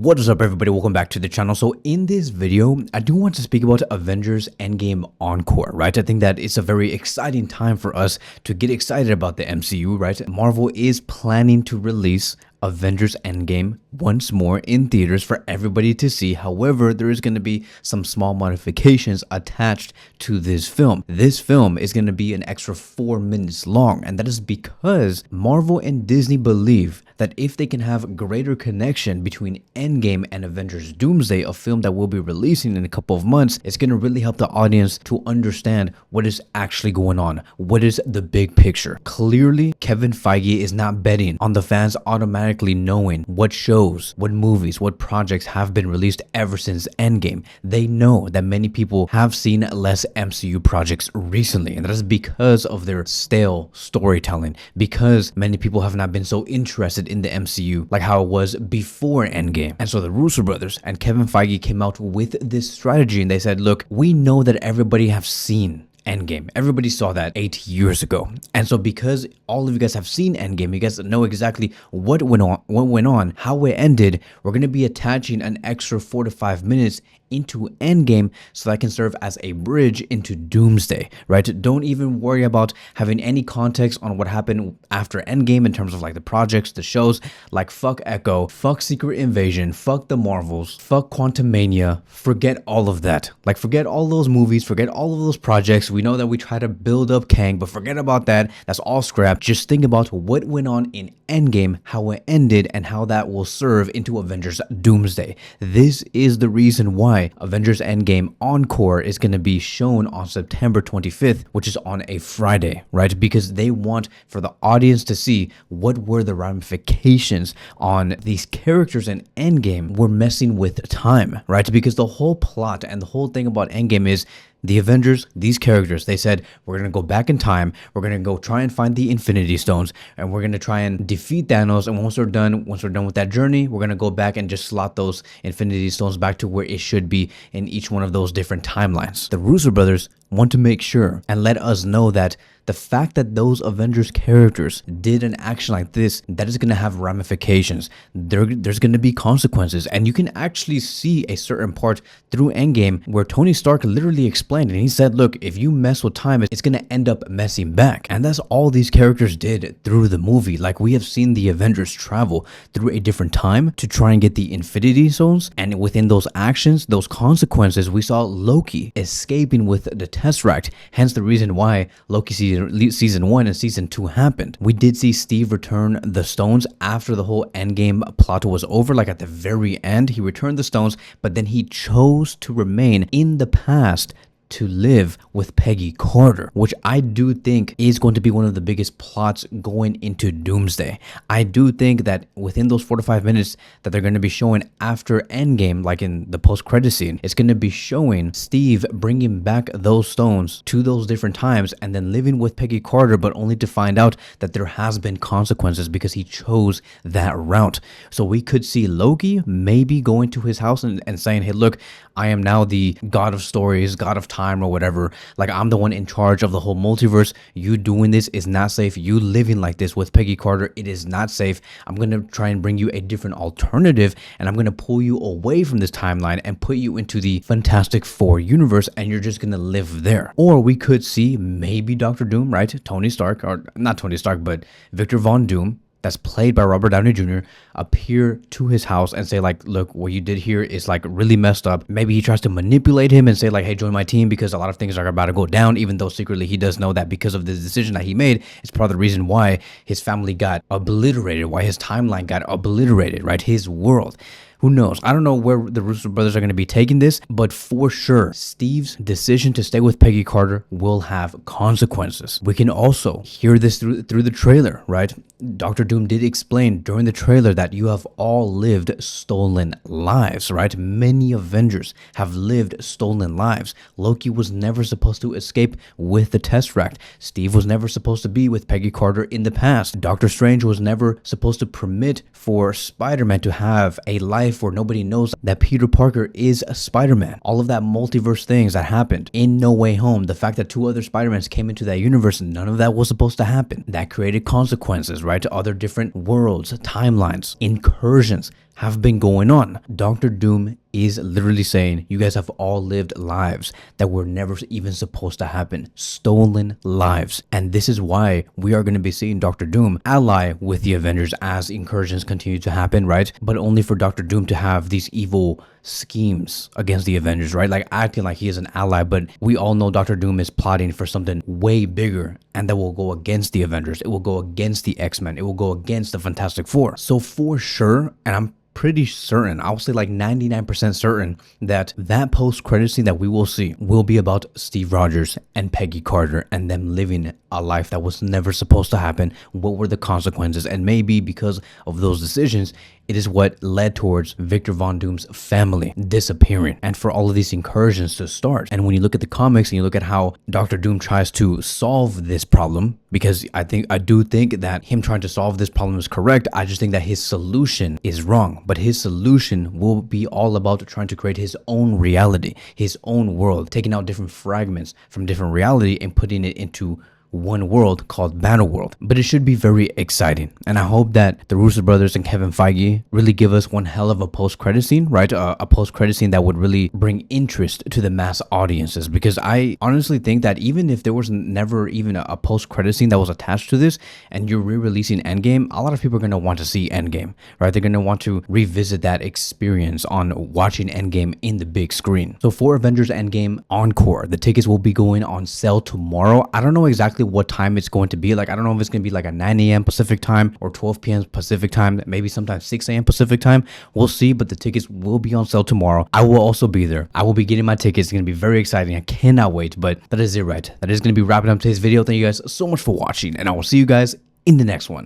What is up, everybody? Welcome back to the channel. So in this video, I do want to speak about Avengers Endgame Encore, right? I think that it's a very exciting time for us to get excited about the MCU, right? Marvel is planning to release Avengers Endgame once more in theaters for everybody to see. However, there is going to be some small modifications attached to this film. This film is going to be an extra 4 minutes long, and that is because Marvel and Disney believe that if they can have greater connection between Endgame and Avengers Doomsday, a film that we'll be releasing in a couple of months, it's going to really help the audience to understand what is actually going on. What is the big picture? Clearly, Kevin Feige is not betting on the fans automatically knowing what shows, what movies, what projects have been released ever since Endgame. They know that many people have seen less MCU projects recently, and that is because of their stale storytelling, because many people have not been so interested in the MCU like how it was before Endgame. And so the Russo brothers and Kevin Feige came out with this strategy, and they said, look, we know that everybody have seen Endgame. Everybody saw that 8 years ago. And so because all of you guys have seen Endgame, you guys know exactly what went on, how it ended, we're going to be attaching an extra 4 to 5 minutes into Endgame so that can serve as a bridge into Doomsday, right? Don't even worry about having any context on what happened after Endgame in terms of like the projects, the shows, like fuck Echo, fuck Secret Invasion, fuck the Marvels, fuck Quantumania, forget all of that. Like forget all those movies, forget all of those projects. We know that we try to build up Kang, but forget about that. That's all scrap. Just think about what went on in Endgame, how it ended, and how that will serve into Avengers Doomsday. This is the reason why Avengers Endgame Encore is going to be shown on September 25th, which is on a Friday, right? Because they want for the audience to see what were the ramifications on these characters in Endgame. We're messing with time, right? Because the whole plot and the whole thing about Endgame is the Avengers, these characters, they said, we're going to go back in time, we're going to go try and find the Infinity Stones, and we're going to try and defeat Thanos, and once we're done with that journey, we're going to go back and just slot those Infinity Stones back to where it should be in each one of those different timelines. The Russo brothers want to make sure and let us know that the fact that those Avengers characters did an action like this, that is going to have ramifications. There's going to be consequences, and you can actually see a certain part through Endgame where Tony Stark literally explained, and he said, look, if you mess with time, it's going to end up messing back. And that's all these characters did through the movie. Like, we have seen the Avengers travel through a different time to try and get the Infinity Stones, and within those actions, those consequences, we saw Loki escaping with the Tesseract, hence the reason why Loki season 1 and season 2 happened. We did see Steve return the stones after the whole Endgame plot was over, like at the very end, he returned the stones, but then he chose to remain in the past to live with Peggy Carter, which I do think is going to be one of the biggest plots going into Doomsday. I do think that within those 4 to 5 minutes that they're going to be showing after Endgame, like in the post-credit scene, it's going to be showing Steve bringing back those stones to those different times and then living with Peggy Carter, but only to find out that there has been consequences because he chose that route. So we could see Loki maybe going to his house and saying, hey, look, I am now the god of stories, god of time, or whatever. Like, I'm the one in charge of the whole multiverse. You doing this is not safe. You living like this with Peggy Carter, it is not safe. I'm going to try and bring you a different alternative, and I'm going to pull you away from this timeline and put you into the Fantastic Four universe, and you're just going to live there. Or we could see maybe Dr. Doom, right? Tony Stark, or not Tony Stark, but Victor Von Doom, that's played by Robert Downey Jr., appear to his house and say, like, look, what you did here is like really messed up. Maybe he tries to manipulate him and say, like, hey, join my team, because a lot of things are about to go down, even though secretly he does know that because of the decision that he made, it's part of the reason why his family got obliterated, why his timeline got obliterated, right? His world. Who knows? I don't know where the Russo brothers are going to be taking this, but for sure, Steve's decision to stay with Peggy Carter will have consequences. We can also hear this through the trailer, right? Dr. Doom did explain during the trailer that you have all lived stolen lives, right? Many Avengers have lived stolen lives. Loki was never supposed to escape with the Tesseract. Steve was never supposed to be with Peggy Carter in the past. Doctor Strange was never supposed to permit for Spider-Man to have a life where nobody knows that Peter Parker is a Spider-Man. All of that multiverse things that happened in No Way Home, the fact that 2 other Spider-Mans came into that universe, none of that was supposed to happen. That created consequences, right, to other different worlds, timelines, incursions. have been going on. Dr. Doom is literally saying you guys have all lived lives that were never even supposed to happen, stolen lives. And this is why we are going to be seeing Dr. Doom ally with the Avengers as incursions continue to happen, right? But only for Dr. Doom to have these evil schemes against the Avengers, right? Like acting like he is an ally, but we all know Dr. Doom is plotting for something way bigger and that will go against the Avengers. It will go against the X-Men. It will go against the Fantastic Four. So for sure, and I'm pretty certain, I'll say like 99% certain that post-credit scene that we will see will be about Steve Rogers and Peggy Carter and them living a life that was never supposed to happen. What were the consequences? And maybe because of those decisions, it is what led towards Victor Von Doom's family disappearing and for all of these incursions to start. And when you look at the comics and you look at how Dr. Doom tries to solve this problem, because I do think that him trying to solve this problem is correct. I just think that his solution is wrong. But his solution will be all about trying to create his own reality, his own world, taking out different fragments from different reality and putting it into one world called Battleworld. But it should be very exciting, and I hope that the Russo brothers and Kevin Feige really give us one hell of a post-credit scene, right? A post-credit scene that would really bring interest to the mass audiences, because I honestly think that even if there was never even a post-credit scene that was attached to this and you're re-releasing Endgame, a lot of people are going to want to see Endgame, right? They're going to want to revisit that experience on watching Endgame in the big screen. So for Avengers Endgame Encore, the tickets will be going on sale tomorrow. I don't know exactly what time it's going to be. Like, I don't know if it's going to be like a 9 a.m. Pacific time or 12 p.m. Pacific time, maybe sometimes 6 a.m. Pacific time. We'll see, but the tickets will be on sale tomorrow. I will also be there. I will be getting my tickets. It's going to be very exciting. I cannot wait, but that is it, right? That is going to be wrapping up today's video. Thank you guys so much for watching, and I will see you guys in the next one.